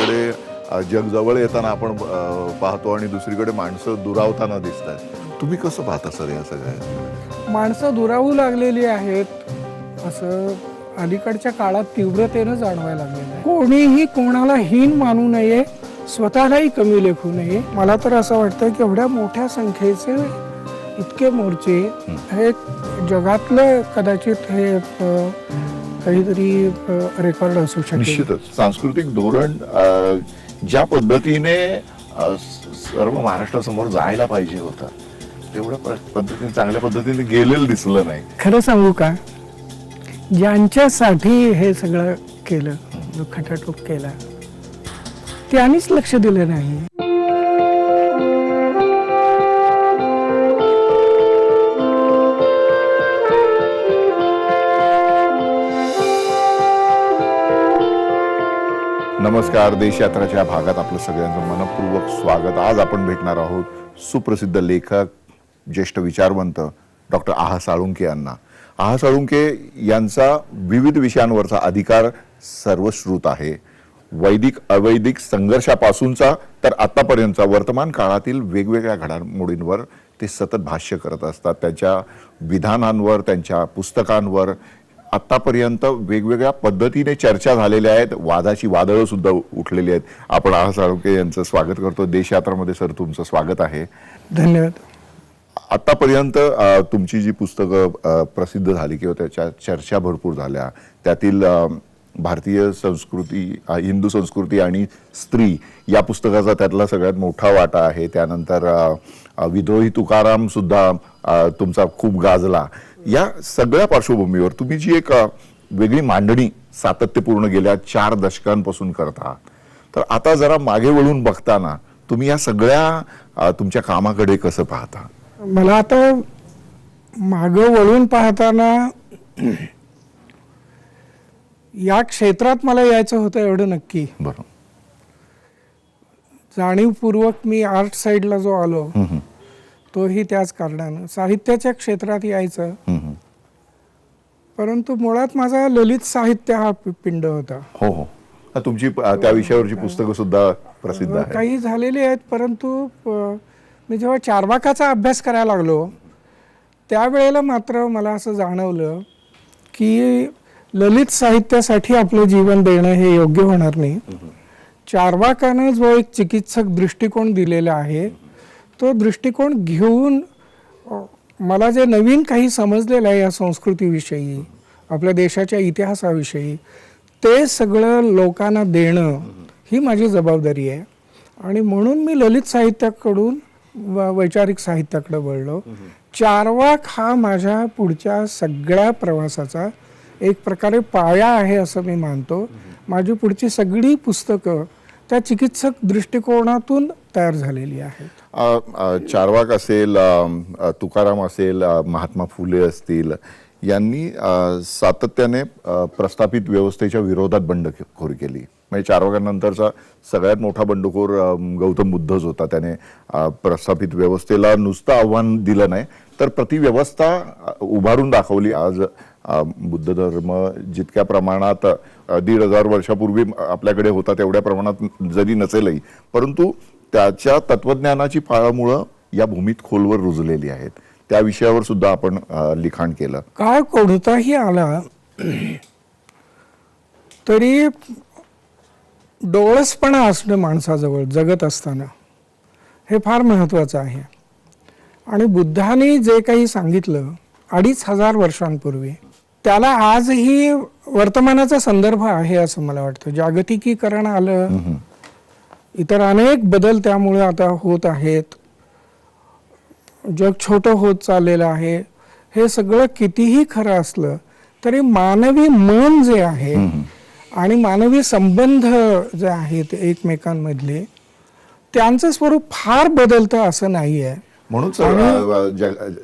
एकीकडे जग जवळ येताना आपण पाहतो आणि दुसरीकडे माणसं दुरावताना दिसतात. तुम्ही कसं पाहता सर या सगळ्या? माणसं दुरावू लागलेली आहेत असं अलीकडच्या काळात तीव्रतेनं जाणवायला लागलेलं आहे. कोणीही कोणाला हीन मानू नये, स्वतःलाही कमी लेखू नये. मला तर असं वाटतं की एवढ्या मोठ्या संख्येचे इतके मोर्चे हे जगातलं कदाचित हे काहीतरी रेकॉर्ड असू शकेल. निश्चितच सांस्कृतिक धोरण ज्या पद्धतीने सर्व महाराष्ट्रासमोर जायला पाहिजे होतं तेवढ्या पद्धतीने चांगल्या पद्धतीने गेलेलं दिसलं नाही. खरं सांगू का, ज्यांच्यासाठी हे सगळं केलं, जो खटाटोप केला, त्यांनीच लक्ष दिलं नाही. नमस्कार. देशयात्राच्या भागात आपलं सगळ्यांचं मनपूर्वक स्वागत. आज आपण भेटणार आहोत सुप्रसिद्ध लेखक, ज्येष्ठ विचारवंत डॉक्टर आहा साळुंखे यांना. आहा साळुंखे यांचा विविध विषयांवरचा अधिकार सर्वश्रुत आहे. वैदिक अवैदिक संघर्षापासूनचा तर आतापर्यंतचा वर्तमान काळातील वेगवेगळ्या घडामोडींवर ते सतत भाष्य करत असतात. त्यांच्या विधानांवर, त्यांच्या पुस्तकांवर आतापर्यंत वेगवेगळ्या पद्धतीने चर्चा झालेल्या आहेत. वादाची वादळं सुद्धा उठलेली आहेत. आपण आहा साळुंखे यांचं स्वागत करतो देशयात्रामध्ये. सर, तुमचं स्वागत आहे. धन्यवाद. आतापर्यंत तुमची जी पुस्तकं प्रसिद्ध झाली किंवा त्याच्या चर्चा भरपूर झाल्या, त्यातील भारतीय संस्कृती, हिंदू संस्कृती आणि स्त्री या पुस्तकाचा त्यातला सगळ्यात मोठा वाटा आहे. त्यानंतर विद्रोही तुकाराम सुद्धा तुमचा खूप गाजला. या सगळ्या पार्श्वभूमीवर तुम्ही जी एक वेगळी मांडणी सातत्यपूर्ण गेल्या 4 दशकांपासून करता, तर आता जरा मागे वळून बघताना तुम्ही या सगळ्या तुमच्या कामाकडे कसं पाहता? मला आता मागं वळून पाहताना या क्षेत्रात मला यायचं होतं एवढं नक्की. बरं. जाणीवपूर्वक मी आर्ट साईडला जो आलो तोही त्याच कारणानं. साहित्याच्या क्षेत्रात यायचं, परंतु मुळात माझा ललित साहित्य हा पिंड होता. हो हो. तुमची त्या विषयावरची पुस्तकं सुद्धा प्रसिद्ध आहेत. काही झालेली आहेत, परंतु मी जेव्हा चार्वाकाचा अभ्यास करायला लागलो त्यावेळेला मात्र मला असं जाणवलं की ललित साहित्यासाठी आपलं जीवन देणं हे योग्य होणार नाही. चार्वाकानं जो एक चिकित्सक दृष्टिकोन दिलेला आहे तो दृष्टिकोन घेऊन मला जे नवीन काही समजलेलं आहे या संस्कृतीविषयी, आपल्या देशाच्या इतिहासाविषयी, ते सगळं लोकांना देणं ही माझी जबाबदारी आहे. आणि म्हणून मी ललित साहित्याकडून वैचारिक साहित्याकडे वळलो. चार्वाक हा माझ्या पुढच्या सगळ्या प्रवासाचा एक प्रकारे पाया आहे असं मी मानतो. माझी पुढची सगळी पुस्तकं त्या चिकित्सक दृष्टिकोनातून तयार झालेली आहेत. चार्वाक असेल, तुकाराम असेल, महात्मा फुले असतील, यांनी सातत्याने प्रस्थापित व्यवस्थेच्या विरोधात बंडखोरी केली. म्हणजे चार्वाकानंतरचा सगळ्यात मोठा बंडखोर गौतम बुद्धच होता. त्याने प्रस्थापित व्यवस्थेला नुसतं आव्हान दिलं नाही तर प्रतिव्यवस्था उभारून दाखवली. आज बुद्ध धर्म जितक्या प्रमाणात 1500 वर्षापूर्वी आपल्याकडे होता तेवढ्या प्रमाणात जरी नसेलही, परंतु त्याच्या तत्वज्ञानाची पाळंमुळं या भूमीत खोलवर रुजलेली आहेत. त्या विषयावर सुद्धा आपण लिखाण केलं. काळ कोणताही आला तरी डोळसपणा असणं माणसाजवळ जगत असताना हे फार महत्त्वाचं आहे. आणि बुद्धाने जे काही सांगितलं 2500 वर्षांपूर्वी, त्याला आजही वर्तमानाचा संदर्भ आहे असं मला वाटतं. जागतिकीकरण आलं, इतर अनेक बदल त्यामुळे आता होत आहेत, जग छोटं होत चाललेलं आहे. हे सगळं कितीही खरं असलं तरी मानवी मन जे आहे आणि मानवी संबंध जे आहेत एकमेकांमधले, त्यांचं स्वरूप फार बदलतं असं नाही आहे. म्हणून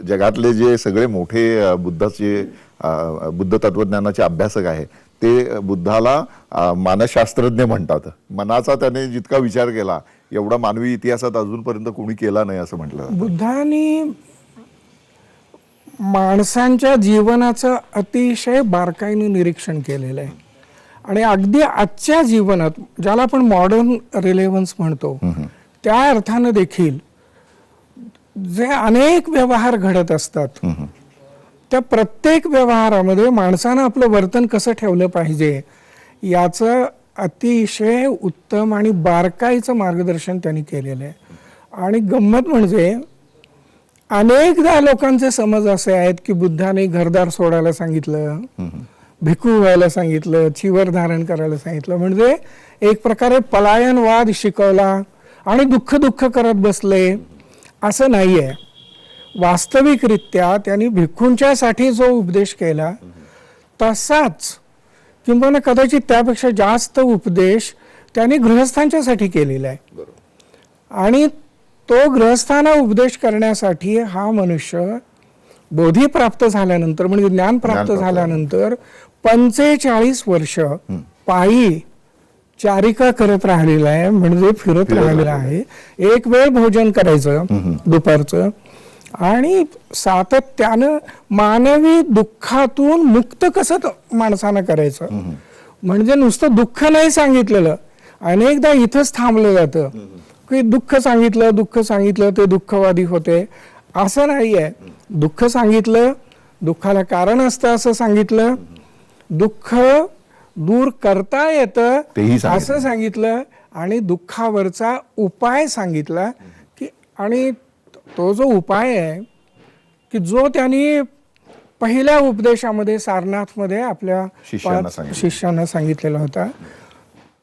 जगातले जे सगळे मोठे बुद्ध तत्वज्ञानाचे अभ्यासक आहे ते बुद्धाला मानसशास्त्रज्ञ म्हणतात. मनाचा त्याने जितका विचार केला एवढा मानवी इतिहासात अजूनपर्यंत कोणी केला नाही असं म्हटलं. बुद्धांनी माणसांच्या जीवनाचं अतिशय बारकाईने निरीक्षण केलेलं आहे आणि अगदी आजच्या जीवनात ज्याला आपण मॉडर्न रिलेव्हन्स म्हणतो त्या अर्थानं देखील जे अनेक व्यवहार घडत असतात त्या प्रत्येक व्यवहारामध्ये माणसानं आपलं वर्तन कसं ठेवलं पाहिजे याचं अतिशय उत्तम आणि बारकाईचं मार्गदर्शन त्यांनी केलेलं आहे. आणि गंमत म्हणजे अनेकदा लोकांचे समज असे आहेत की बुद्धाने घरदार सोडायला सांगितलं, भिक्खू व्हायला सांगितलं, चिवर धारण करायला सांगितलं, म्हणजे एक प्रकारे पलायनवाद शिकवला आणि दुःख करत बसले असं नाहीये. वास्तविकरित्या त्यांनी भिक्खूंच्यासाठी जो उपदेश केला तसाच किंवा कदाचित त्यापेक्षा जास्त उपदेश त्यांनी गृहस्थांच्यासाठी केलेला आहे. आणि तो गृहस्थांना उपदेश करण्यासाठी हा मनुष्य बोधी प्राप्त झाल्यानंतर म्हणजे ज्ञान प्राप्त झाल्यानंतर 45 वर्ष पायी चारिका करत राहिलेला आहे, म्हणजे फिरत राहिलेला आहे. एक वेळ भोजन करायचं दुपारचं आणि सातत्यानं मानवी दुःखातून मुक्त कसं माणसानं करायचं. म्हणजे नुसतं दुःख नाही सांगितलेलं, अनेकदा इथंच थांबलं जातं की दुःख सांगितलं ते दुःखवादी होते, असं नाहीये. दुःख सांगितलं, दुःखाला कारण असतं असं सांगितलं, दुःख दूर करता येतं असं सांगितलं आणि दुःखावरचा उपाय सांगितला की आणि तो जो उपाय आहे की जो त्यांनी पहिल्या उपदेशामध्ये सारनाथमध्ये आपल्या शिष्यांना सांगितलेला होता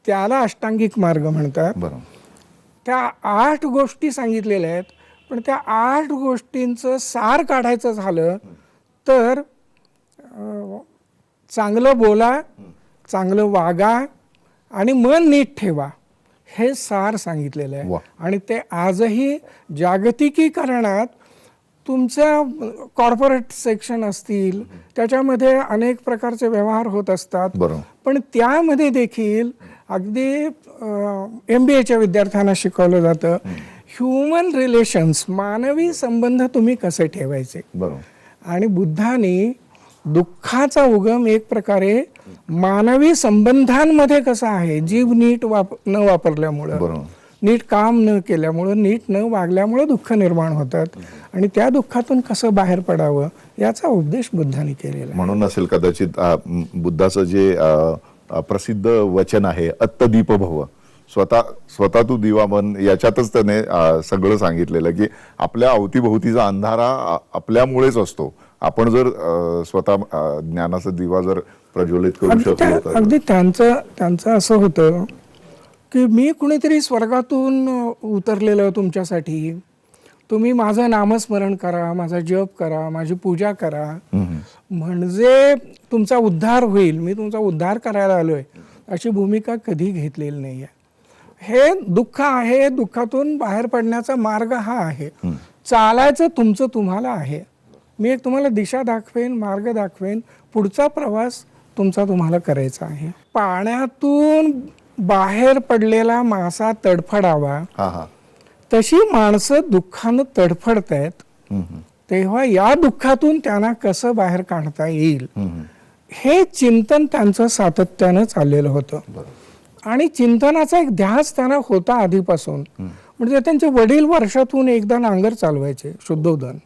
त्याला अष्टांगिक मार्ग म्हणतात. त्या 8 गोष्टी सांगितलेल्या आहेत, पण त्या 8 गोष्टींचं सार काढायचं झालं तर चांगलं बोला, चांगलं वागा आणि मन नीट ठेवा, हे सार सांगितलेलं आहे. आणि ते आजही जागतिकीकरणात तुमच्या कॉर्पोरेट सेक्शन असतील त्याच्यामध्ये अनेक प्रकारचे व्यवहार होत असतात, पण त्यामध्ये देखील अगदी MBAच्या विद्यार्थ्यांना शिकवलं जातं ह्युमन रिलेशन्स, मानवी संबंध तुम्ही कसे ठेवायचे. आणि बुद्धाने दुःखाचा उगम एक प्रकारे मानवी संबंधांमध्ये कसा आहे, जीव नीट न वापरल्यामुळं, नीट काम न केल्यामुळं, नीट न वागल्यामुळं दुःख निर्माण होतात आणि त्या दुःखातून कसं बाहेर पडावं याचा उपदेश बुद्धाने केलेला. म्हणून असेल कदाचित बुद्धाचं जे प्रसिद्ध वचन आहे अत्तदीप भव, स्वतः तू दिवा बन, याच्यातच त्याने सगळं सांगितलेलं की आपल्या अवतीभोवतीचा अंधारा आपल्यामुळेच असतो. आपण जर स्वतः ज्ञानाचा दिवा जर प्रज्वलित करू शकलो. अगदी त्यांचं असं होतं की मी कुणीतरी स्वर्गातून उतरलेलं तुमच्यासाठी, तुम्ही माझं नामस्मरण करा, माझा जप करा, माझी पूजा करा, म्हणजे तुमचा उद्धार होईल, मी तुमचा उद्धार करायला आलोय, अशी भूमिका कधी घेतलेली नाहीये. हे दुःख आहे, दुःखातून बाहेर पडण्याचा मार्ग हा आहे, चालायचं तुमचं तुम्हाला आहे, मी एक तुम्हाला दिशा दाखवेन, मार्ग दाखवेन, पुढचा प्रवास तुमचा तुम्हाला करायचा आहे. पाण्यातून बाहेर पडलेला मासा तडफडावा तशी माणसं दुःखानं तडफडतायत, तेव्हा या दुःखातून त्यांना कसं बाहेर काढता येईल हे चिंतन त्यांचं सातत्यानं चाललेलं होतं. आणि चिंतनाचा एक ध्यास त्यांना होता आधीपासून. म्हणजे त्यांचे वडील वर्षातून एकदा नांगर चालवायचे, शुद्धोदन.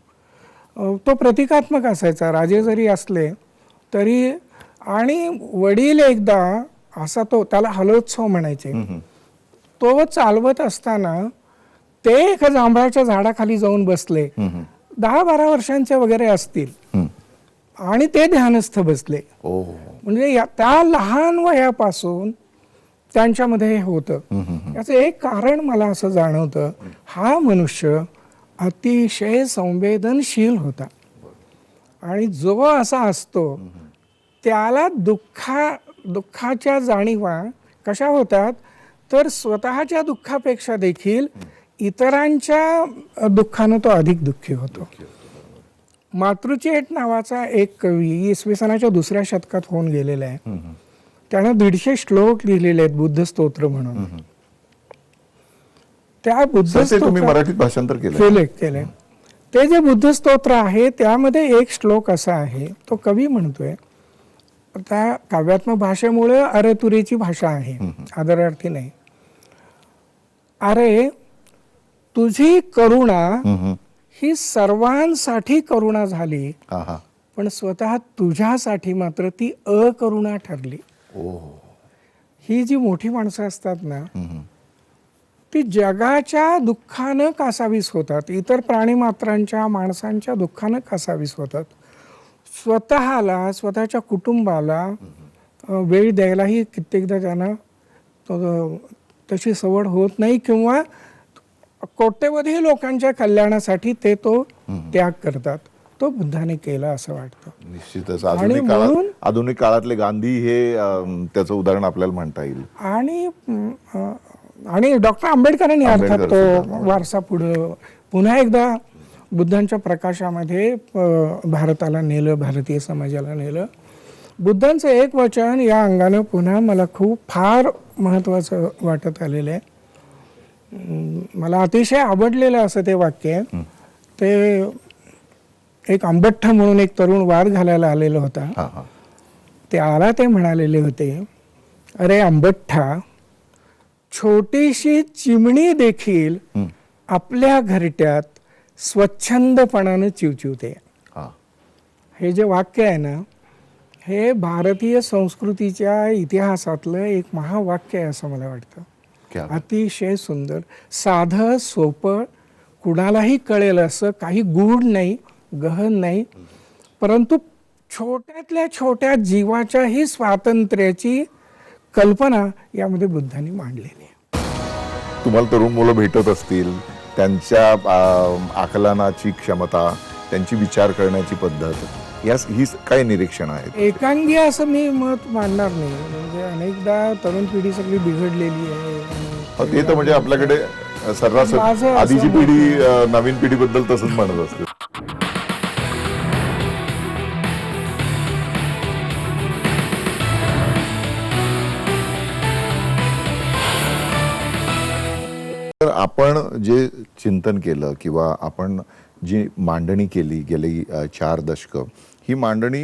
तो प्रतिकात्मक असायचा, राजे जरी असले तरी. आणि वडील एकदा असा त्याला हलोत्सव म्हणायचे, तो चालवत असताना ते एका जांभळाच्या झाडाखाली जाऊन बसले, 10-12 वर्षांचे वगैरे असतील, आणि ते ध्यानस्थ बसले. म्हणजे त्या लहान वयापासून त्यांच्यामध्ये हे होतं. याचं एक कारण मला असं जाणवतं, हा मनुष्य अतिशय संवेदनशील होता. आणि जो असा असतो त्याला दुःखाच्या जाणीवा कशा होतात तर स्वतःच्या दुःखापेक्षा देखील इतरांच्या दुःखानं तो अधिक दुःखी होतो. मातृचेट नावाचा एक कवी इसवी सनाच्या 2ऱ्या शतकात होऊन गेलेला आहे. त्यानं 150 श्लोक लिहिलेले आहेत बुद्ध स्तोत्र म्हणून. त्या बुद्ध तुम्ही मराठीत भाषांतर केले. ते जे बुद्ध स्तोत्र आहे त्यामध्ये एक श्लोक असा आहे, तो कवी म्हणतोय, त्या काव्यात्मक भाषेमुळे अरे तुरेची भाषा आहे, आदरार्थी नाही. अरे तुझी करुणा ही सर्वांसाठी करुणा झाली, पण स्वतः तुझ्यासाठी मात्र ती अकरुणा ठरली. ही जी मोठी माणसं असतात ना, ती जगाच्या दुःखानं कासावीस होतात, इतर प्राणीमात्रांच्या माणसांच्या दुःखानं कासावीस होतात. स्वतःला स्वतःच्या कुटुंबाला वेळ द्यायलाही कित्येकदा त्यांना तशी सवड होत नाही, किंवा कोट्यवधी लोकांच्या कल्याणासाठी ते तो त्याग करतात. तो बुद्धाने केला असं वाटतं. निश्चितच आधुनिक काळातले गांधी हे त्याचं उदाहरण आपल्याला म्हणता येईल. आणि डॉक्टर आंबेडकरांनी अर्थात तो वारसा पुन्हा एकदा बुद्धांच्या प्रकाशामध्ये भारताला नेलं, भारतीय समाजाला नेलं. बुद्धांचं एक वचन या अंगाने पुन्हा मला फार महत्त्वाचं वाटत आलेलं आहे. मला अतिशय आवडलेलं असं ते वाक्य. ते एक अंबठ्ठ म्हणून एक तरुण वाद घालायला आलेला होता. ते आला, ते म्हणालेले होते, अरे अंबठ्ठा, छोटीशी चिमणी देखील आपल्या घरट्यात स्वच्छंदपणानं चिवचिवते. हे जे वाक्य आहे ना, हे भारतीय संस्कृतीच्या इतिहासातलं एक महावाक्य आहे असं मला वाटतं. अतिशय सुंदर, साधं सोपं, कुणालाही कळेल असं, काही गूढ नाही, गहन नाही, परंतु छोट्यातल्या छोट्या जीवाच्याही स्वातंत्र्याची कल्पना यामध्ये बुद्धांनी मांडलेली आहे. तुम्हाला तरुण मुलं भेटत असतील, त्यांच्या आकलनाची क्षमता, त्यांची विचार करण्याची पद्धत, ही काय निरीक्षण आहेत? एकांगी असं मी मत मांडणार नाही. म्हणजे अनेकदा तरुण पिढी सगळी बिघडलेली आहे. ते तर म्हणजे आपल्याकडे सर्रास आधीची पिढी नवीन पिढीबद्दल तसंच म्हणत असते. तर आपण जे चिंतन केलं किंवा आपण जी मांडणी केली गेली 4 दशकं, ही मांडणी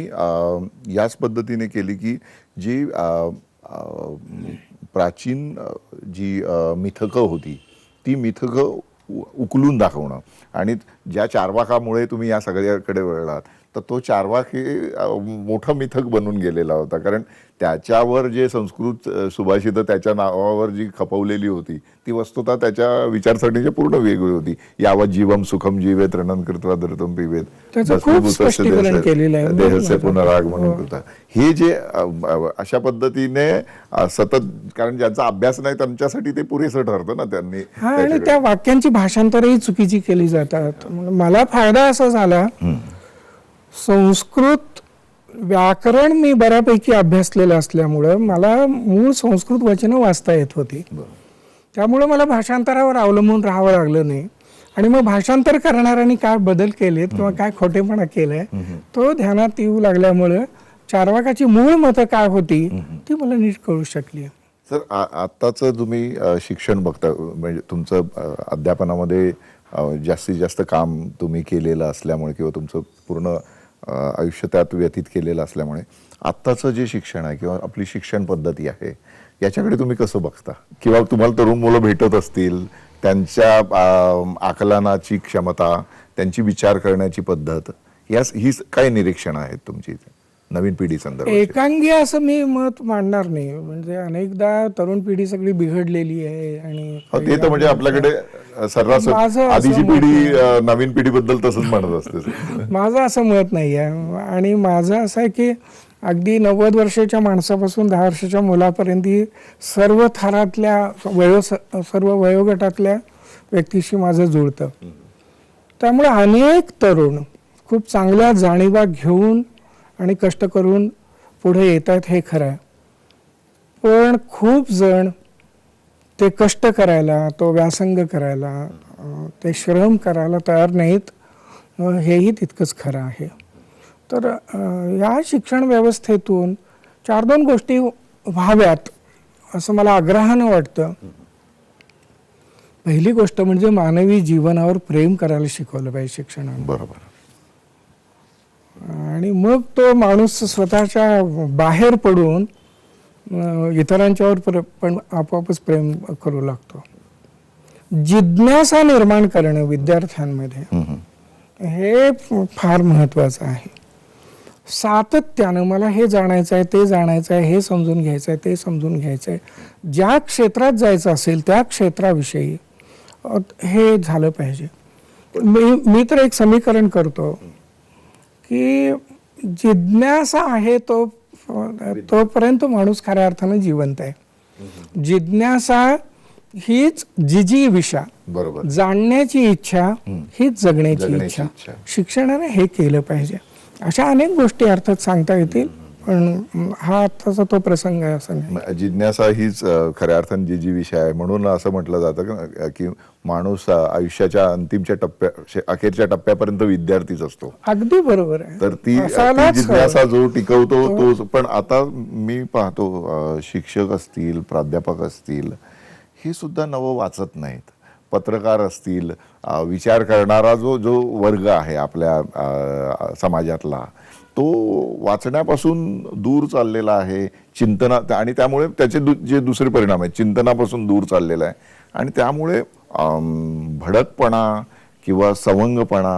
याच पद्धतीने केली की जी प्राचीन जी मिथकं होती ती मिथकं उकलून दाखवणं, आणि ज्या चार्वाकामुळे तुम्ही या सगळ्याकडे वळलात, तर तो चार्वाक हे मोठं मिथक बनून गेलेला होता. कारण त्याच्यावर जे संस्कृत सुभाषितं त्याच्या नावावर जी खपवलेली होती ती वस्तुतः त्याच्या विचारसरणीची पूर्ण वेगळी होती. यावत जीवम सुखम जीवेत रणन कृत्वा धरतम पिबेत देहस्य पुनराग म्हणून होता. हे जे अशा पद्धतीने सतत, कारण ज्यांचा अभ्यास नाही त्यांच्यासाठी ते पुरेसं ठरतं ना. त्यांनी आणि त्या वाक्यांची भाषांतरही चुकीची केली जातात. मला फायदा असा झाला, संस्कृत व्याकरण मी बऱ्यापैकी अभ्यासलेलं असल्यामुळं मला मूळ संस्कृत वचनं वाचता येत होती. त्यामुळं मला भाषांतरावर अवलंबून राहावं लागलं नाही. आणि मग भाषांतर करणाऱ्यांनी काय बदल केलेत किंवा काय खोटेपणा केलाय तो ध्यानात येऊ लागल्यामुळं चार्वाकाची मूळ मतं काय होती ती मला नीट कळू शकली. सर, आत्ताचं तुम्ही शिक्षण बघता, म्हणजे तुमचं अध्यापनामध्ये जास्तीत जास्त काम तुम्ही केलेलं असल्यामुळे किंवा तुमचं पूर्ण आयुष्य त्यात व्यतीत केलेलं असल्यामुळे आत्ताचं जे शिक्षण आहे किंवा आपली शिक्षण पद्धती आहे याच्याकडे तुम्ही कसं बघता? किंवा तुम्हाला तरुण मुलं भेटत असतील, त्यांच्या आकलनाची क्षमता, त्यांची विचार करण्याची पद्धत, ही काय निरीक्षण आहेत तुमची नवीन पिढी संदर्भात? एकांगी असं मी मत मांडणार नाही. म्हणजे अनेकदा तरुण पिढी सगळी बिघडलेली आहे. आणि ते तर म्हणजे आपल्याकडे सर्रास आधीची पिढी नवीन पिढीबद्दल तसंच म्हणत असते. माझं असं मत नाही आहे. आणि माझं असं आहे की अगदी 90 वर्षाच्या माणसापासून 10 वर्षाच्या मुलापर्यंत सर्व थरातल्या सर्व वयोगटातल्या व्यक्तीशी माझं जुळतं. त्यामुळे अनेक तरुण खूप चांगल्या जाणीवा घेऊन आणि कष्ट करून पुढे येत आहेत, हे खरं आहे. पण खूप जण ते कष्ट करायला, तो व्यासंग करायला, ते श्रम करायला तयार नाहीत, हेही तितकंच खरं आहे. तर या शिक्षण व्यवस्थेतून 4-2 गोष्टी व्हाव्यात असं मला आग्रहानं वाटतं. पहिली गोष्ट म्हणजे मानवी जीवनावर प्रेम करायला शिकवलं पाहिजे शिक्षणाने. बरोबर. आणि मग तो माणूस स्वतःच्या बाहेर पडून इतरांच्यावर पण आपोआपच प्रेम करू लागतो. जिज्ञासा निर्माण करणं विद्यार्थ्यांमध्ये हे फार महत्वाचं आहे. सातत्यानं मला हे जाणायचं आहे, ते जाणायचं आहे, हे समजून घ्यायचं आहे, ते समजून घ्यायचं आहे. ज्या क्षेत्रात जायचं असेल त्या क्षेत्राविषयी हे झालं पाहिजे. मी तर एक समीकरण करतो की जिज्ञासा आहे तोपर्यंत माणूस खऱ्या अर्थानं जिवंत आहे. जिज्ञासा हीच जिजीविषा, बरोबर, जाणण्याची इच्छा हीच जगण्याची इच्छा. शिक्षणाने हे केलं पाहिजे. अशा अनेक गोष्टी अर्थात सांगता येतील, पण हा आत्ताचा तो प्रसंग आहे असं नाही. जिज्ञासा हीच खऱ्या अर्थाने जी विषय आहे. म्हणून असं म्हटलं जातं की माणूस आयुष्याच्या अंतिमच्या अखेरच्या टप्प्यापर्यंत विद्यार्थीच असतो. अगदी बरोबर आहे. तर ती जिज्ञासा जो टिकवतो तो. पण आता मी पाहतो शिक्षक असतील, प्राध्यापक असतील, हे सुद्धा नवं वाचत नाहीत. पत्रकार असतील, विचार करणारा जो वर्ग आहे आपल्या समाजातला, तो वाचण्यापासून दूर चाललेला आहे. आणि त्यामुळे त्याचे जे दुसरे परिणाम आहेत, चिंतनापासून दूर चाललेला आहे. आणि त्यामुळे भडकपणा किंवा सवंगपणा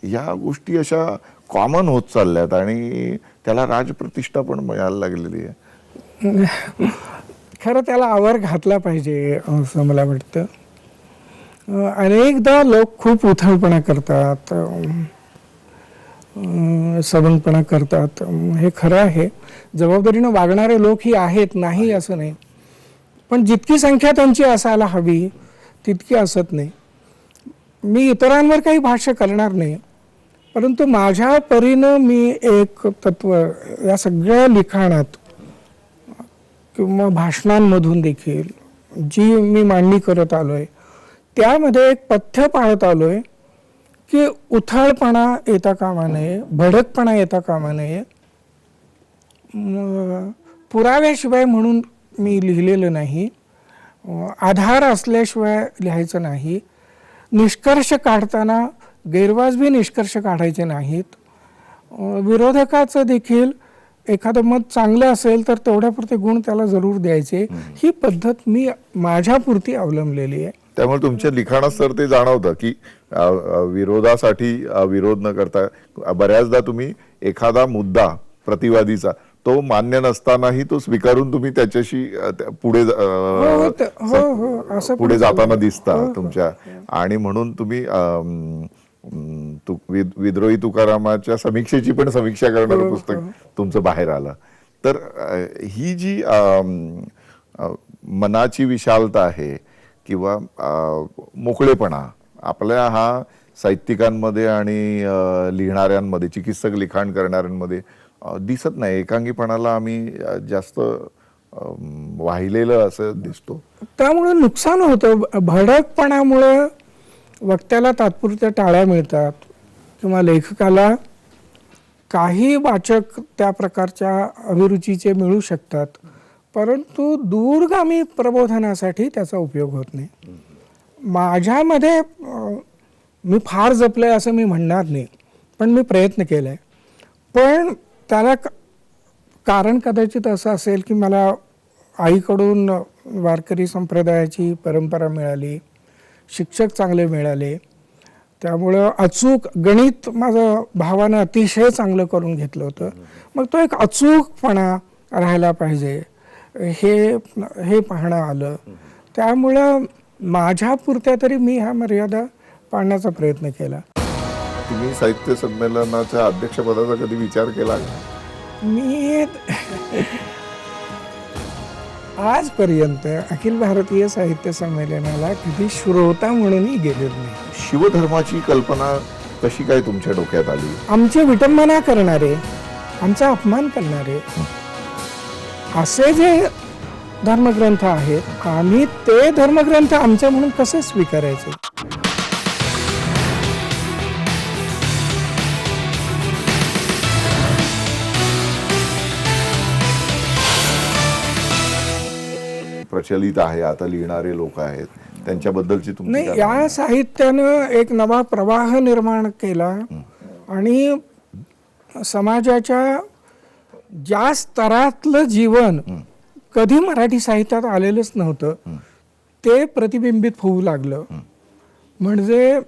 या गोष्टी अशा कॉमन होत चालल्यात आणि त्याला राजप्रतिष्ठा पण मिळायला लागलेली आहे. खरं त्याला आवर घातला पाहिजे असं मला वाटतं. अनेकदा लोक खूप उथळपणा करतात, सबंगपणा करतात. हे खरं आहे. जबाबदारीनं वागणारे लोक ही आहेत, नाही असं नाही. पण जितकी संख्या त्यांची असायला हवी तितकी असत नाही. मी इतरांवर काही भाष्य करणार नाही, परंतु माझ्या परीनं मी एक तत्व या सगळ्या लिखाणात किंवा भाषणांमधून देखील जी मी मांडणी करत आलोय त्यामध्ये एक पथ्य पाळत आलोय की उथळपणा येता कामा नये, भडकपणा येता कामा नये. पुराव्याशिवाय म्हणून मी लिहिलेलं नाही, आधार असल्याशिवाय लिहायचं नाही. निष्कर्ष काढताना गैरवाजवी निष्कर्ष काढायचे नाहीत. विरोधकाचं देखील एखादं मत चांगलं असेल तर तेवढ्यापुरते गुण त्याला जरूर द्यायचे. ही पद्धत मी माझ्यापुरती अवलंबलेली आहे. त्यामुळे तुमच्या लिखाणात सर ते जाणवतं की विरोधासाठी विरोध न करता बऱ्याचदा तुम्ही एखादा मुद्दा प्रतिवादीचा तो मान्य नसतानाही तो स्वीकारून तुम्ही त्याच्याशी पुढे जाताना दिसता तुमच्या. आणि म्हणून तुम्ही विद्रोही तुकारामाच्या समीक्षेची पण समीक्षा करणारं पुस्तक तुमचं बाहेर आलं. तर ही जी मनाची विशालता आहे किंवा मोकळेपणा आपल्या हा साहित्यिकांमध्ये आणि लिहिणाऱ्यांमध्ये, चिकित्सक लिखाण करणाऱ्यांमध्ये दिसत नाही. एकांगीपणाला आम्ही जास्त वाहिलेलं असं दिसतो. त्यामुळे नुकसान होतं. भडकपणामुळं वक्त्याला तात्पुरत्या टाळ्या मिळतात किंवा लेखकाला काही वाचक त्या प्रकारच्या अभिरुचीचे मिळू शकतात, परंतु दूरगामी प्रबोधनासाठी त्याचा उपयोग होत नाही. माझ्यामध्ये मी फार जपलंय असं मी म्हणणार नाही, पण मी प्रयत्न केलाय. पण त्याला कारण कदाचित असं असेल की मला आईकडून वारकरी संप्रदायाची परंपरा मिळाली, शिक्षक चांगले मिळाले, त्यामुळं अचूक गणित माझं भावानं अतिशय चांगलं करून घेतलं होतं. मग तो एक अचूकपणा राहायला पाहिजे हे पाहणं आलं. त्यामुळं माझ्यापुरत्या तरी मी ह्या मर्यादा पाळण्याचा प्रयत्न केला. तुम्ही साहित्य संमेलनाच्या अध्यक्षपदाचा कधी विचार केला? मी आजपर्यंत अखिल भारतीय साहित्य संमेलनाला कधी श्रोता म्हणूनही गेलेलो नाही. शिवधर्माची कल्पना कशी काय तुमच्या डोक्यात आली? आमची विटंबना करणारे, आमचा अपमान करणारे असे जे धर्मग्रंथ आहेत, आम्ही ते धर्मग्रंथ आमचे म्हणून कसे स्वीकारायचे? प्रचलित आहे, आता लिहिणारे लोक आहेत, त्यांच्याबद्दलची तुमची नाही, या साहित्यानं एक नवा प्रवाह निर्माण केला आणि समाजाच्या ज्या स्तरातलं जीवन कधी मराठी साहित्यात आलेलंच नव्हतं ते प्रतिबिंबित होऊ लागलं. म्हणजे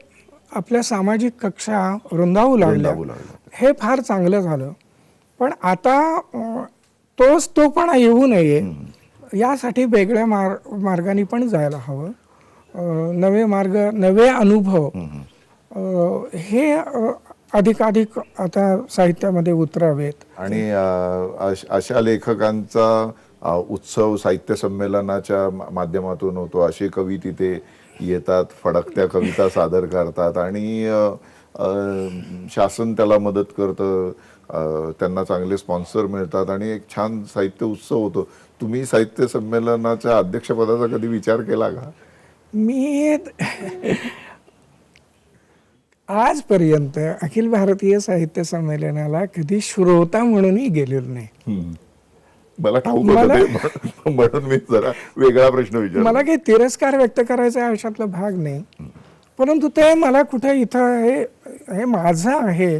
आपल्या सामाजिक कक्षा रुंदावू लागल्या. हे फार चांगलं झालं. पण आता तोपणा येऊ नये यासाठी वेगळ्या मार्गाने पण जायला हवं. नवे मार्ग, नवे अनुभव हे अधिकाधिक आता साहित्यामध्ये उतरावेत. आणि अशा लेखकांचा उत्सव साहित्य संमेलनाच्या माध्यमातून होतो. असे कवी तिथे येतात, फडकत्या कविता सादर करतात आणि शासन त्याला मदत करतं, त्यांना चांगले स्पॉन्सर मिळतात आणि एक छान साहित्य उत्सव होतो. तुम्ही साहित्य संमेलनाच्या अध्यक्षपदाचा कधी विचार केला का? मी आजपर्यंत अखिल भारतीय साहित्य संमेलनाला कधी श्रोता म्हणूनही गेलेलो नाही. मला ठाऊक होतं, म्हणून मी जरा वेगळा प्रश्न विचारला. मला काही तिरस्कार व्यक्त करायचा आयुष्यातला भाग नाही, परंतु ते मला कुठे इथं हे माझं आहे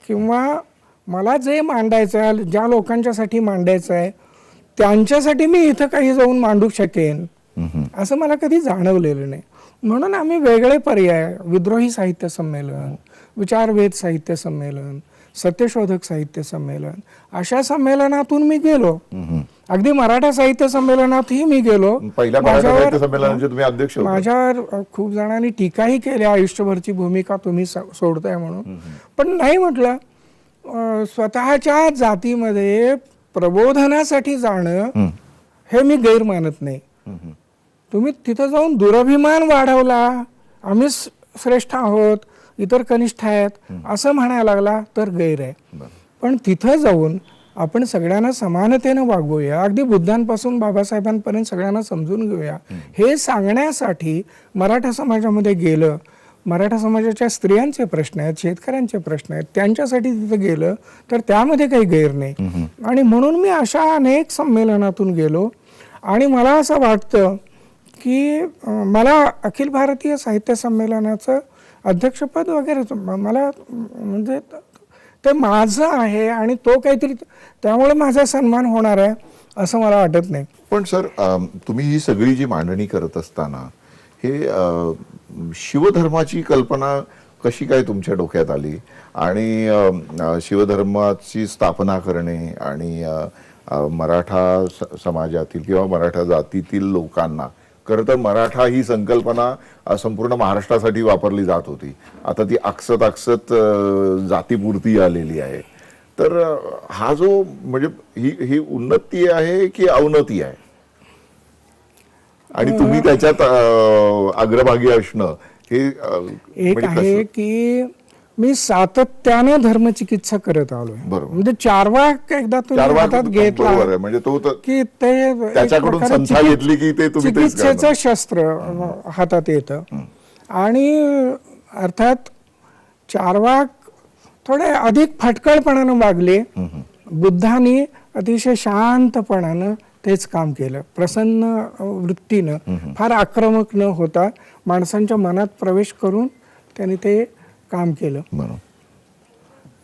किंवा मला जे मांडायचं आहे, ज्या लोकांच्यासाठी मांडायचं आहे त्यांच्यासाठी मी इथं काही जाऊन मांडू शकेन असं मला कधी जाणवलेलं नाही. म्हणून आम्ही वेगळे पर्याय, विद्रोही साहित्य संमेलन, विचारवेध साहित्य संमेलन, सत्यशोधक साहित्य संमेलन, अशा संमेलनातून मी गेलो. अगदी मराठा साहित्य संमेलनातही मी गेलो. पहिल्या मराठा साहित्य संमेलनाचे तुम्ही अध्यक्ष होते. माझ्यावर खूप जणांनी टीकाही केल्या, आयुष्यभरची भूमिका तुम्ही सोडताय म्हणून. पण नाही म्हटलं, स्वतःच्या जातीमध्ये प्रबोधनासाठी जाणं हे मी गैर मानत नाही. तुम्ही तिथं जाऊन दुरभिमान वाढवला, आम्ही श्रेष्ठ आहोत, इतर कनिष्ठ आहेत असं म्हणायला लागला तर गैर आहे. पण तिथं जाऊन आपण सगळ्यांना समानतेनं वागवूया, अगदी बुद्धांपासून बाबासाहेबांपर्यंत सगळ्यांना समजून घेऊया हे सांगण्यासाठी मराठा समाजामध्ये गेलं. मराठा समाजाच्या स्त्रियांचे प्रश्न आहेत, शेतकऱ्यांचे प्रश्न आहेत, त्यांच्यासाठी तिथं गेलं तर त्यामध्ये काही गैर नाही. आणि म्हणून मी अशा अनेक संमेलनातून गेलो आणि मला असं वाटतं की मला अखिल भारतीय साहित्य संमेलनाचं अध्यक्षपद वगैरे मला म्हणजे ते माझं आहे आणि तो काहीतरी त्यामुळे माझा सन्मान होणार आहे असं मला वाटत नाही. पण सर, तुम्ही ही सगळी जी मांडणी करत असताना हे शिवधर्माची कल्पना कशी काय तुमच्या डोक्यात आली आणि शिवधर्माची स्थापना करणे आणि मराठा समाजातील किंवा मराठा जातीतील लोकांना, खरं तर मराठा ही संकल्पना संपूर्ण महाराष्ट्रासाठी वापरली जात होती, आता ती आकसत जातीपुरती आलेली आहे. तर हा जो म्हणजे ही उन्नती आहे की अवनती आहे आणि तुम्ही त्याच्यात अग्रभागी असणं हे एक आहे की मी सातत्याने धर्मचिकित्सा करत आलोय. म्हणजे चार्वाक एकदा तुम्ही हातात घेतला म्हणजे तो की ते त्याच्याकडून संस्था घेतली की ते तुम्ही चिकित्सेचं शस्त्र हातात येतं. आणि अर्थात चार्वाक थोडे अधिक फटकळपणानं वागले, बुद्धांनी अतिशय शांतपणानं तेच काम केलं, प्रसन्न वृत्तीनं, फार आक्रमक न होता माणसांच्या मनात प्रवेश करून त्यांनी ते काम केलं.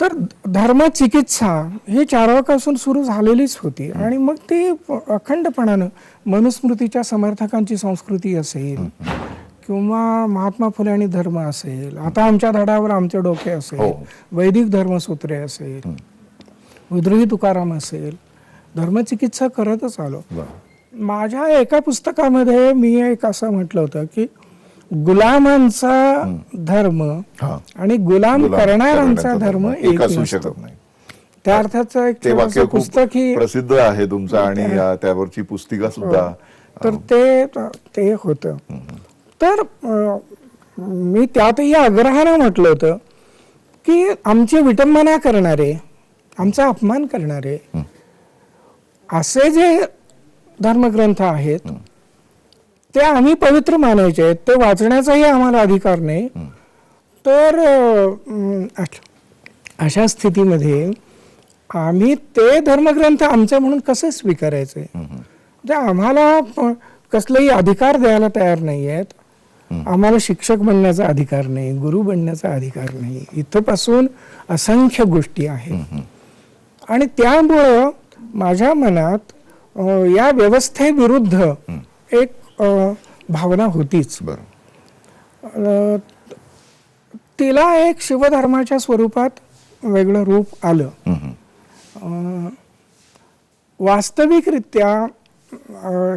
तर धर्मचिकित्सा ही चार्वाकापासून सुरू झालेलीच होती आणि मग ती अखंडपणानं मनुस्मृतीच्या समर्थकांची संस्कृती असेल किंवा महात्मा फुले आणि धर्म असेल, आता आमच्या धडावर आमचे डोके असेल, वैदिक धर्मसूत्रे असेल, विद्रोही तुकाराम असेल, धर्मचिकित्सा करतच आलो. माझ्या एका पुस्तकामध्ये मी एक असं म्हटलं होतं की गुलामांचा धर्म आणि गुलाम करणाऱ्यांचा धर्म एक असू शकत नाही. त्या अर्थाचं एक पुस्तक ही प्रसिद्ध आहे तुमचं आणि त्यावरची पुस्तिका सुद्धा. तर ते होतं. तर मी त्यातही आग्रहानं म्हटलं होतं की आमची विटंबना करणारे, आमचा अपमान करणारे असे जे धर्मग्रंथ आहेत ते आम्ही पवित्र मानायचे आहेत, ते वाचण्याचाही आम्हाला अधिकार नाही. तर अशा स्थितीमध्ये आम्ही ते धर्मग्रंथ आमचे म्हणून कसे स्वीकारायचे? आम्हाला कसलेही अधिकार द्यायला तयार नाही आहेत आम्हाला शिक्षक बनण्याचा अधिकार नाही, गुरु बनण्याचा अधिकार नाही, इथपासून असंख्य गोष्टी आहेत. आणि त्यामुळं माझ्या मनात या व्यवस्थेविरुद्ध एक भावना होतीच. तिला एक शिवधर्माच्या स्वरूपात वेगळं रूप आलं. वास्तविकरित्या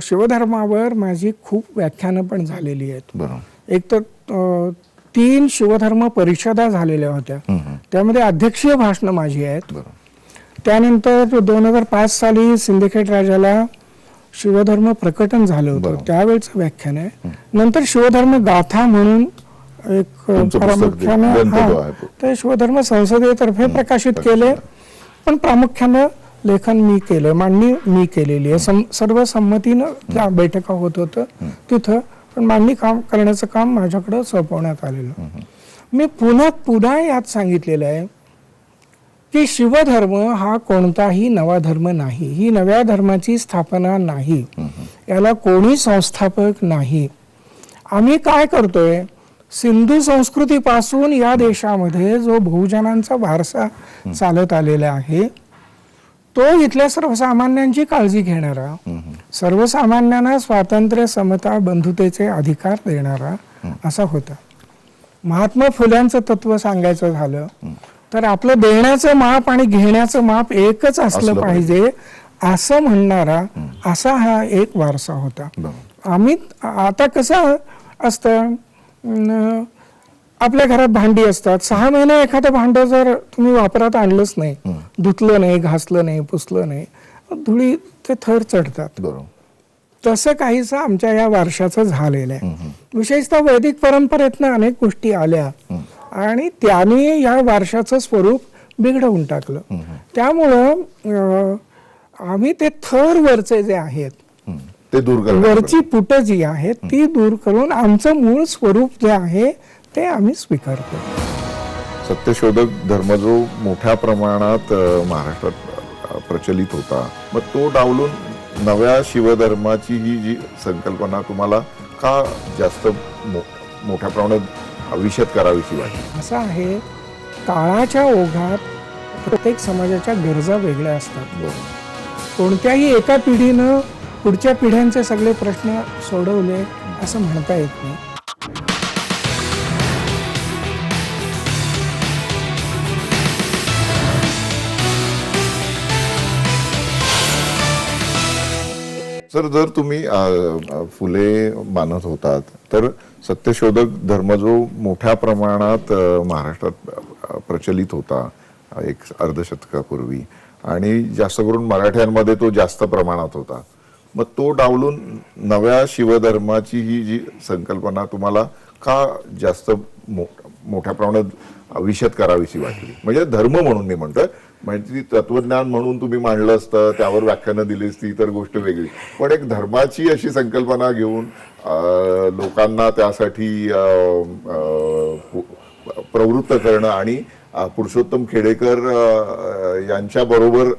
शिवधर्मावर माझी खूप व्याख्यानं पण झालेली आहेत. एक तर 3 शिवधर्म परिषदा झालेल्या होत्या, त्यामध्ये अध्यक्षीय भाषणं माझी आहेत. त्यानंतर 2005 साली सिंदखेड राजाला शिवधर्म प्रकटन झालं होतं, त्यावेळेचं व्याख्यान आहे. नंतर शिवधर्म गाथा म्हणून एक प्रामुख्यानं ते शिवधर्म संसदेतर्फे प्रकाशित केले, पण प्रामुख्यानं लेखन मी केलं, मांडणी मी केलेली आहे. सर्व संमतीनं त्या बैठका होत होतं तिथं, पण मांडणी काम करण्याचं काम माझ्याकडं सोपवण्यात आलेलं. मी पुन्हा यात सांगितलेलं आहे की शिवधर्म हा कोणताही नवा धर्म नाही, ही नव्या धर्माची स्थापना नाही, याला कोणी संस्थापक नाही. आम्ही काय करतोय, सिंधू संस्कृतीपासून या देशामध्ये जो बहुजनांचा वारसा चालत आलेला आहे, तो इथल्या सर्वसामान्यांची काळजी घेणारा, सर्वसामान्यांना स्वातंत्र्य, समता, बंधुतेचे अधिकार देणारा असा होता. महात्मा फुल्यांचं तत्व सांगायचं झालं तर आपलं देण्याचं माप आणि घेण्याचं माप एकच असलं पाहिजे असं म्हणणारा असा हा एक वारसा होता. आम्ही आता कसं असतं, आपल्या घरात भांडी असतात, 6 महिने एखादं भांडं जर तुम्ही वापरात आणलंच नाही, धुतलं नाही, घासलं नाही, पुसलं नाही, धुळीचे थर चढतात. तसं काहीसं आमच्या या वारशाचं झालेलं आहे. विशेषतः वैदिक परंपरेतनं अनेक गोष्टी आल्या आणि त्याने या वारशाचं स्वरूप बिघडवून टाकलं. त्यामुळं आम्ही ते थर वरचे जे आहेत, ते दूर वरची पुटं जी आहेत ती दूर करून आमचं मूळ स्वरूप जे आहे ते आम्ही स्वीकारतो. सत्यशोधक धर्म जो मोठ्या प्रमाणात महाराष्ट्रात प्रचलित होता, मग तो डावलून नव्या शिवधर्माची ही जी संकल्पना तुम्हाला का जास्त मोठ्या प्रमाणात विषद करावीशी वाटली? असं आहे, काळाच्या ओघात प्रत्येक समाजाच्या गरजा वेगळ्या असतात. कोणत्याही एका पिढीनं पुढच्या पिढ्यांचे सगळे प्रश्न सोडवले असं म्हणता येत नाही. सर, जर तुम्ही फुले मानत होतात तर सत्यशोधक धर्म जो मोठ्या प्रमाणात महाराष्ट्रात प्रचलित होता एक अर्धशतकापूर्वी, आणि जास्त करून मराठ्यांमध्ये तो जास्त प्रमाणात होता, मग तो डावलून नव्या शिवधर्माची ही जी संकल्पना तुम्हाला का जास्त मोठ्या प्रमाणात विषद करावीशी वाटली? म्हणजे धर्म म्हणून मी म्हणतोय, म्हणजे तत्वज्ञान म्हणून तुम्ही मांडलं असतं, त्यावर व्याख्यानं दिली असती तर गोष्ट वेगळी, पण एक धर्माची अशी संकल्पना घेऊन लोकांना त्यासाठी प्रवृत्त करणं आणि पुरुषोत्तम खेडेकर यांच्या बरोबर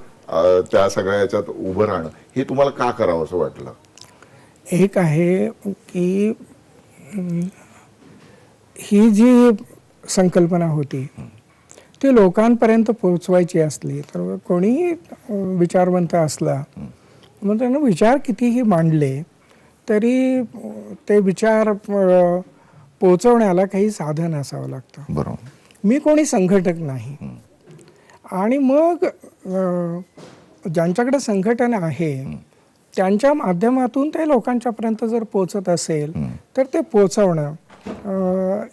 त्या सगळ्या याच्यात उभं राहणं, हे तुम्हाला का करावं असं वाटलं? एक आहे की ही जी संकल्पना होती ती लोकांपर्यंत पोहोचवायची असली तर कोणीही विचारवंत असला मग त्यानं विचार कितीही मांडले तरी ते विचार पोहोचवण्याला काही साधन असावं लागतं. बरोबर. मी कोणी संघटक नाही, आणि मग ज्यांच्याकडे संघटन आहे त्यांच्या माध्यमातून ते लोकांच्यापर्यंत जर पोचत असेल तर ते पोचवणं,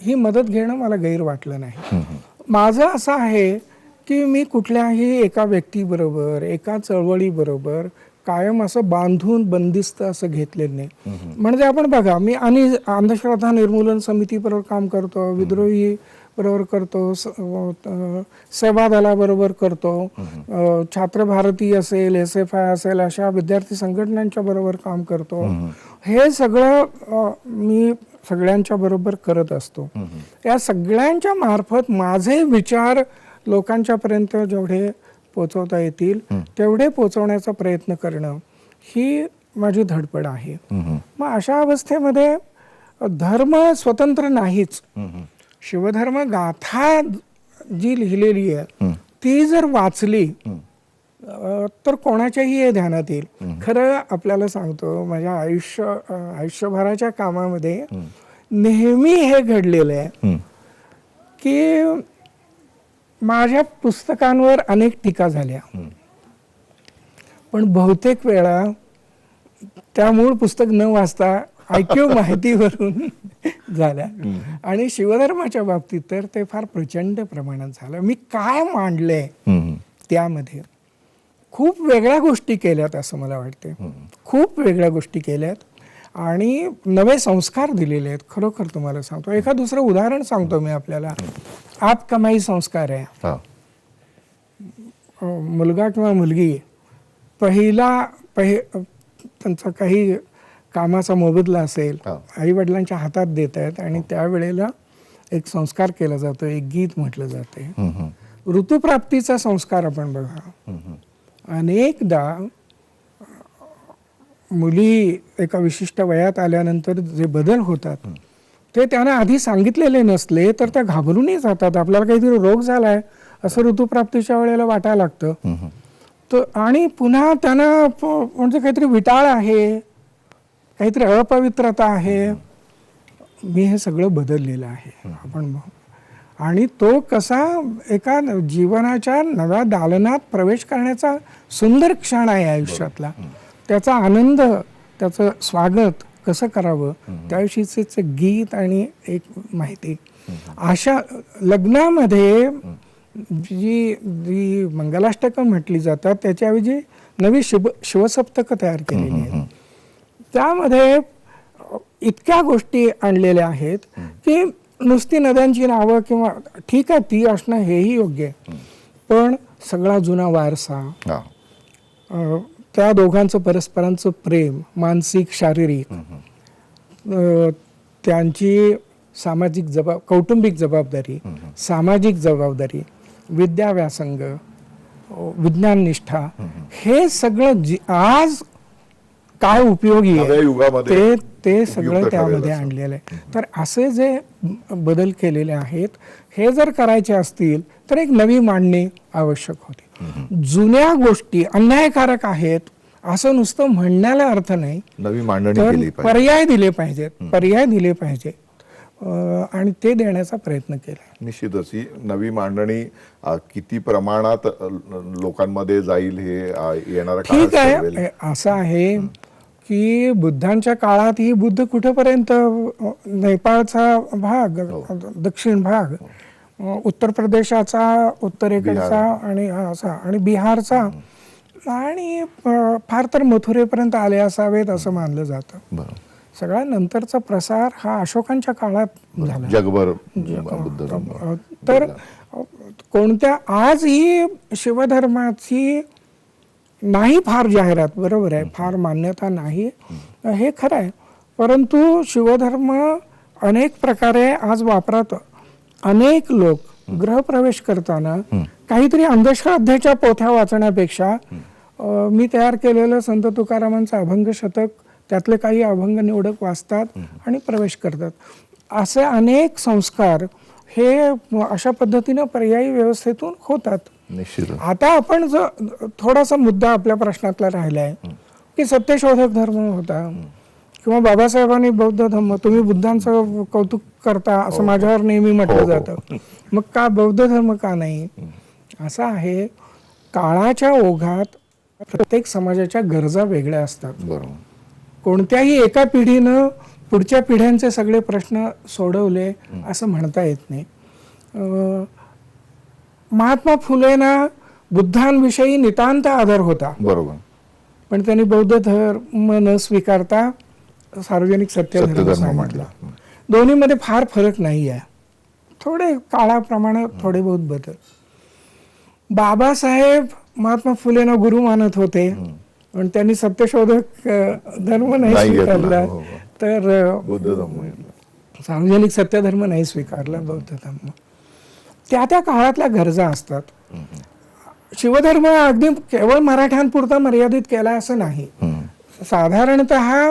ही मदत घेणं मला गैर वाटलं नाही. माझं असं आहे की मी कुठल्याही एका व्यक्तीबरोबर, एका चळवळीबरोबर कायम असं बांधून बंदिस्त असं घेतलेलं नाही. म्हणजे आपण बघा, मी आणि अंधश्रद्धा निर्मूलन समितीबरोबर काम करतो, विद्रोही बरोबर करतो, सेवा दलाबरोबर करतो, छात्र भारती असेल, SFI असेल, अशा विद्यार्थी संघटनांच्या बरोबर काम करतो. हे सगळं मी सगळ्यांच्या बरोबर करत असतो. या सगळ्यांच्या मार्फत माझे विचार लोकांच्यापर्यंत जेवढे पोचवता येतील तेवढे पोचवण्याचा प्रयत्न करणं ही माझी धडपड आहे. मग अशा अवस्थेमध्ये धर्म स्वतंत्र नाहीच. शिवधर्म गाथा जी लिहिलेली आहे ती जर वाचली तर कोणाच्याही हे ध्यानात येईल. खरं आपल्याला सांगतो, माझ्या आयुष्यभराच्या कामामध्ये नेहमी हे घडलेलं आहे की माझ्या पुस्तकांवर अनेक टीका झाल्या, पण बहुतेक वेळा त्या मूळ पुस्तक न वाचता ऐकीव माहितीवरून झाल्या. आणि शिवधर्माच्या बाबतीत तर ते फार प्रचंड प्रमाणात झालं. मी काय मांडलंय त्यामध्ये खूप वेगळ्या गोष्टी केल्यात असं मला वाटते. खूप वेगळ्या गोष्टी केल्यात आणि नवे संस्कार दिलेले आहेत. खरोखर तुम्हाला सांगतो, एका दुसरं उदाहरण सांगतो मी आपल्याला. आप कमाई संस्कार आहे. मुलगा किंवा मुलगी त्यांचा काही कामाचा मोबदला असेल, आई वडिलांच्या हातात देत आहेत आणि त्यावेळेला एक संस्कार केला जातो, एक गीत म्हटलं जाते. ऋतुप्राप्तीचा संस्कार आपण बघा. अनेकदा मुली एका विशिष्ट वयात आल्यानंतर जे बदल होतात ते त्यांना आधी सांगितलेले नसले तर त्या घाबरूनही जातात. आपल्याला काहीतरी रोग झालाय असं ऋतुप्राप्तीच्या वेळेला वाटायला लागतं. तर आणि पुन्हा त्यांना म्हणजे काहीतरी विटाळ आहे, काहीतरी अपवित्रता आहे. मी हे सगळं बदललेलं आहे आपण. आणि तो कसा एका जीवनाच्या नव्या दालनात प्रवेश करण्याचा सुंदर क्षण आहे आयुष्यातला. त्याचा आनंद, त्याचं स्वागत कसं करावं त्याविषयीचे गीत आणि एक माहिती. अशा लग्नामध्ये जी जी मंगलाष्टकं म्हटली जातात त्याच्याऐवजी नवी शिवसप्तकं तयार केलेली आहेत. त्यामध्ये इतक्या गोष्टी आणलेल्या आहेत की नुसती नद्यांची नावं किंवा ठीक आहे ती असणं हेही योग्य आहे, पण सगळा जुना वारसा, त्या दोघांचं परस्परांचं प्रेम, मानसिक शारीरिक, त्यांची सामाजिक कौटुंबिक जबाबदारी, सामाजिक जबाबदारी, विद्याव्यासंग, विज्ञाननिष्ठा, हे सगळं आज काय उपयोगी आहे ते सगळं त्यामध्ये आणलेलं आहे. तर असे जे बदल केलेले आहेत हे जर करायचे असतील तर एक नवी मांडणी आवश्यक होती. जुन्या गोष्टी अन्यायकारक आहेत असं नुसतं म्हणण्याला अर्थ नाही, नवी मांडणी पर्याय दिले पाहिजेत आणि ते देण्याचा प्रयत्न केला. निश्चितच ही नवी मांडणी किती प्रमाणात लोकांमध्ये जाईल हे येणाऱ्या काळात ठीक आहे. असं आहे की बुद्धांच्या काळात ही बुद्ध कुठेपर्यंत नेपाळचा भाग, दक्षिण भाग, उत्तर प्रदेशाचा उत्तरेकडचा आणि असा आणि बिहारचा आणि फार तर मथुरेपर्यंत आले असावेत असं मानलं जातं. सगळ्या नंतरचा प्रसार हा अशोकांच्या काळात झाला जगभर. तर कोणत्या आज ही शिवधर्माची नाही फार जाहिरात, बरोबर आहे, फार मान्यता नाही हे खरं आहे, परंतु शिवधर्म अनेक प्रकारे आज वापरात. अनेक लोक गृहप्रवेश करताना काहीतरी अंधश्रद्धेच्या पोथ्या वाचण्यापेक्षा मी तयार केलेलं संत तुकारामांचं अभंग शतक, त्यातले काही अभंग निवडक वाचतात आणि प्रवेश करतात. असे अनेक संस्कार हे अशा पद्धतीनं पर्यायी व्यवस्थेतून होतात. आता आपण जो थोडासा मुद्दा आपल्या प्रश्नातला राहिला आहे की सत्यशोधक धर्म होता किंवा बाबासाहेबांनी बौद्ध धर्म, तुम्ही बुद्धांचं कौतुक करता असं माझ्यावर नेहमी म्हटलं जातं, मग का बौद्ध धर्म का नाही? असं आहे, काळाच्या ओघात प्रत्येक समाजाच्या गरजा वेगळ्या असतात. कोणत्याही एका पिढीनं पुढच्या पिढ्यांचे सगळे प्रश्न सोडवले असं म्हणता येत नाही. महात्मा फुलेंना बुद्धांविषयी नितांत आदर होता, बरोबर, पण त्यांनी बौद्ध धर्म न स्वीकारता सार्वजनिक सत्यधर्म म्हटला. दोन्हीमध्ये फार फरक नाही आहे, थोडे काळाप्रमाणे थोडे बहुत बदल. बाबासाहेब महात्मा फुलेंना गुरु मानत होते पण त्यांनी सत्यशोधक धर्म नाही स्वीकारला, तर सार्वजनिक सत्यधर्म नाही स्वीकारला, बौद्ध धर्म. त्या त्या काळातल्या गरजा असतात. शिवधर्म अगदी केवळ मराठ्यांपुरता मर्यादित केला असं नाही, साधारणतः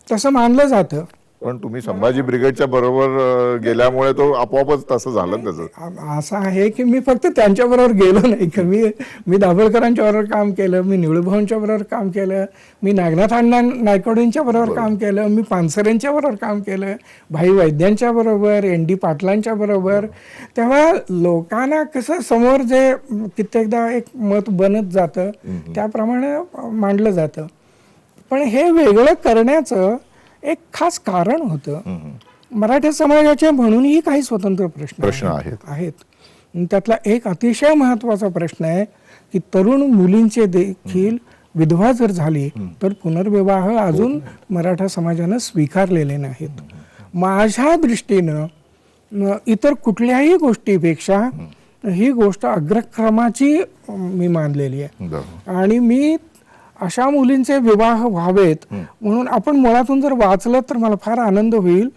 तसं मानलं जातं पण तुम्ही संभाजी ब्रिगेडच्या बरोबर गेल्यामुळे तो आपोआपच तसं झालं ना त्याचं. असं आहे की मी फक्त त्यांच्याबरोबर गेलो नाही की मी दाभोळकरांच्या बरोबर काम केलं, मी निळूभाऊंच्या बरोबर काम केलं, मी नागनाथ अण्णा नायकवडेंच्या बरोबर काम केलं, मी पानसरेंच्या बरोबर काम केलं, भाई वैद्यांच्या बरोबर, ND पाटलांच्या बरोबर. तेव्हा लोकांना कसं समोर जे कित्येकदा एक मत बनत जातं त्याप्रमाणे मांडलं जातं. पण हे वेगळं करण्याचं एक खास कारण होतं. मराठा समाजाचे म्हणूनही काही स्वतंत्र प्रश्न आहेत. त्यातला एक अतिशय महत्वाचा प्रश्न आहे की तरुण मुलींचे देखील विधवा जर झाली तर पुनर्विवाह अजून मराठा समाजानं स्वीकारलेले नाहीत. माझ्या दृष्टीनं इतर कुठल्याही गोष्टीपेक्षा ही गोष्ट अग्रक्रमाची मी मानलेली आहे. आणि मी अशा मुलींचे विवाह व्हावेत म्हणून आपण मुळातून जर वाचलं तर मला फार आनंद होईल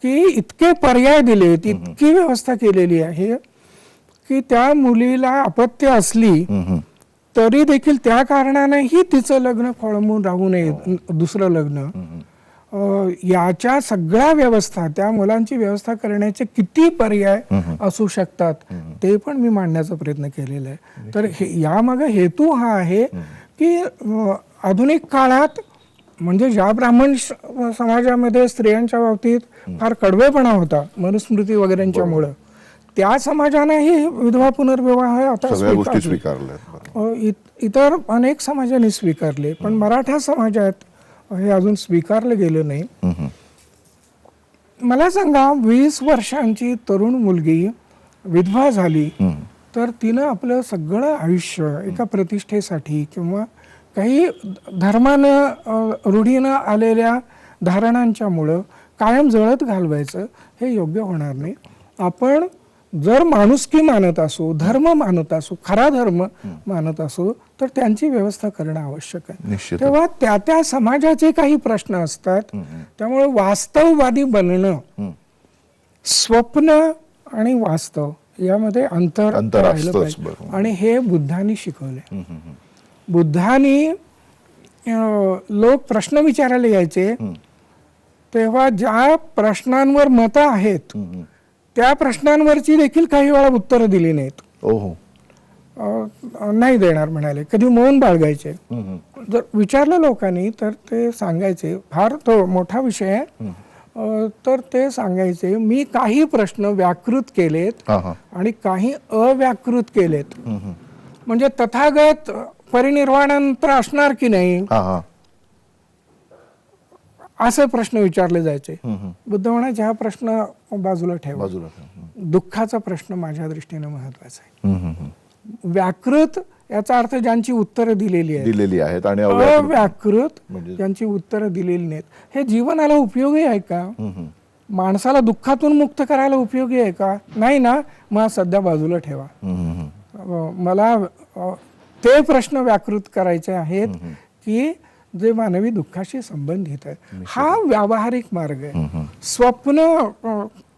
की इतके पर्याय दिलेत, इतकी व्यवस्था केलेली आहे की त्या मुलीला अपत्य असली तरी देखील त्या कारणानेही तिचं लग्न खोळंबून राहू नये, दुसरं लग्न. याच्या सगळ्या व्यवस्था, त्या मुलांची व्यवस्था करण्याचे किती पर्याय असू शकतात ते पण मी मांडण्याचा प्रयत्न केलेला आहे. तर यामागे हेतू हा आहे की आधुनिक काळात म्हणजे ज्या ब्राह्मण समाजामध्ये स्त्रियांच्या बाबतीत फार कडवेपणा होता मनुस्मृती वगैरेंच्यामुळं, त्या समाजानेही विधवा पुनर्विवाह आता स्वीकारले. इतर अनेक समाजांनी स्वीकारले, पण मराठा समाजात हे अजून स्वीकारलं गेलं नाही. मला सांगा, 20 वर्षांची तरुण मुलगी विधवा झाली तर तिनं आपलं सगळं आयुष्य एका प्रतिष्ठेसाठी किंवा काही धर्मानं रूढीनं आलेल्या धारणांच्यामुळं कायम जळत घालवायचं हे योग्य होणार नाही. आपण जर माणुसकी मानत असू, धर्म मानत असू, खरा धर्म मानत असू तर त्यांची व्यवस्था करणं आवश्यक आहे. तेव्हा त्या त्या समाजाचे काही प्रश्न असतात. त्यामुळे वास्तववादी बनणं, स्वप्न आणि वास्तव यामध्ये अंतर राहिलं पाहिजे. आणि हे बुद्धांनी शिकवले. बुद्धांनी लोक प्रश्न विचारायला यायचे तेव्हा ज्या प्रश्नांवर मतं आहेत त्या प्रश्नांवरची देखील काही वेळा उत्तरं दिली नाहीत. नाही देणार म्हणाले, कधी मौन बाळगायचे. जर विचारलं लोकांनी तर ते सांगायचे, फार तो मोठा विषय आहे, तर ते सांगायचे मी काही प्रश्न व्याकृत केलेत आणि काही अव्याकृत केलेत. म्हणजे तथागत परिनिर्वाणानंतर असणार की नाही असे प्रश्न विचारले जायचे. बुद्ध म्हणायचे हा प्रश्न बाजूला ठेवा, दुःखाचा प्रश्न माझ्या दृष्टीने महत्वाचा आहे. व्याकृत याचा अर्थ ज्यांची उत्तरं दिलेली आहेत आणि अव्याकृत ज्यांची उत्तरं दिलेली नाहीत. हे जीवनाला उपयोगी आहे का? माणसाला दुःखातून मुक्त करायला उपयोगी आहे का? नाही ना, मग सध्या बाजूला ठेवा. मला ते प्रश्न व्याकृत करायचे आहेत की जे मानवी दुःखाशी संबंधित आहे. हा व्यावहारिक मार्ग आहे. स्वप्न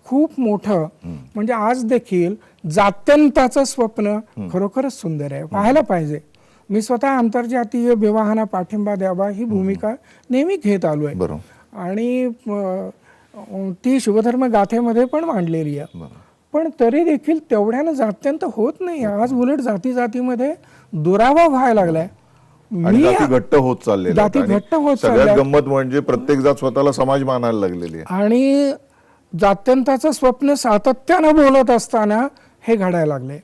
खूप मोठं म्हणजे आज देखील जात्यंताचं स्वप्न खरोखरच सुंदर आहे, पाहायला पाहिजे. मी स्वतः आंतरजातीय विवाहांना पाठिंबा द्यावा ही भूमिका नेहमी घेत आलो आहे आणि ती शिवधर्म गाथेमध्ये पण मांडलेली आहे. पण तरी देखील तेवढ्यानं जात्यंत होत नाही. आज उलट जाती जातीमध्ये दुरावा व्हायला लागलाय. घट्ट होत चालले. गंमत म्हणजे प्रत्येक जात स्वतःला समाज मानायला लागलेली आहे आणि जात्यंताचं स्वप्न सातत्यानं बोलत असताना हे घडायला लागले.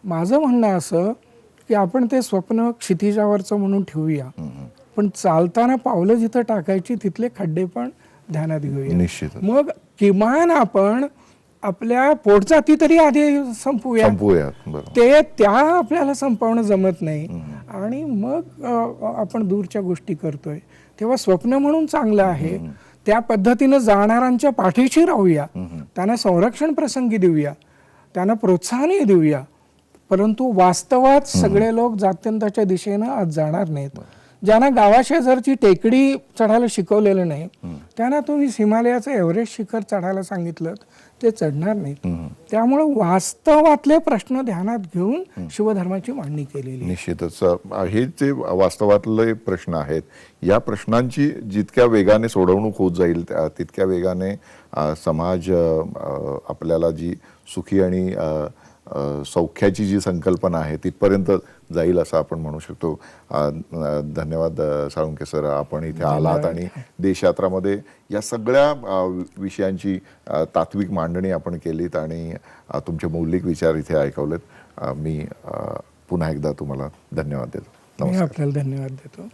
माझं म्हणणं असं की आपण ते स्वप्न क्षितिजावरचं म्हणून ठेवूया, पण चालताना पावलं जिथं टाकायची तिथले खड्डे पण ध्यानात घेऊया. निश्चित. मग किमान आपण आपल्या पोटजाती तरी आधी संपवूया. ते त्या आपल्याला संपवणं जमत नाही आणि मग आपण दूरच्या गोष्टी करतोय. तेव्हा स्वप्न म्हणून चांगलं आहे, त्या पद्धतीनं जाणाऱ्यांच्या पाठीशी राहूया, त्यांना संरक्षण प्रसंगी देऊया, त्यांना प्रोत्साहनही देऊया. परंतु वास्तवात सगळे लोक जात्यंताच्या दिशेनं आज जाणार नाहीत. ज्यांना गावाशेजारची टेकडी चढायला शिकवलेलं नाही त्यांना तुम्ही हिमालयाचं एव्हरेस्ट शिखर चढायला सांगितलं ते चढणार नाहीत. त्यामुळं वास्तवातले प्रश्न ध्यानात घेऊन शिवधर्माची मांडणी केलेली. निश्चितच हे जे वास्तवातले प्रश्न आहेत, या प्रश्नांची जितक्या वेगाने सोडवणूक होत जाईल तितक्या वेगाने समाज आपल्याला जी सुखी आणि सौख्याची जी संकल्पना आहे तिथपर्यंत जाईल असं आपण म्हणू शकतो. धन्यवाद साळुंखे सर, आपण इथे आलात आणि देशयात्रामध्ये या सगळ्या विषयांची तात्विक मांडणी आपण केलीत आणि तुमचे मौलिक विचार इथे ऐकवलेत. मी पुन्हा एकदा तुम्हाला धन्यवाद देतो. मी आपल्याला धन्यवाद देतो.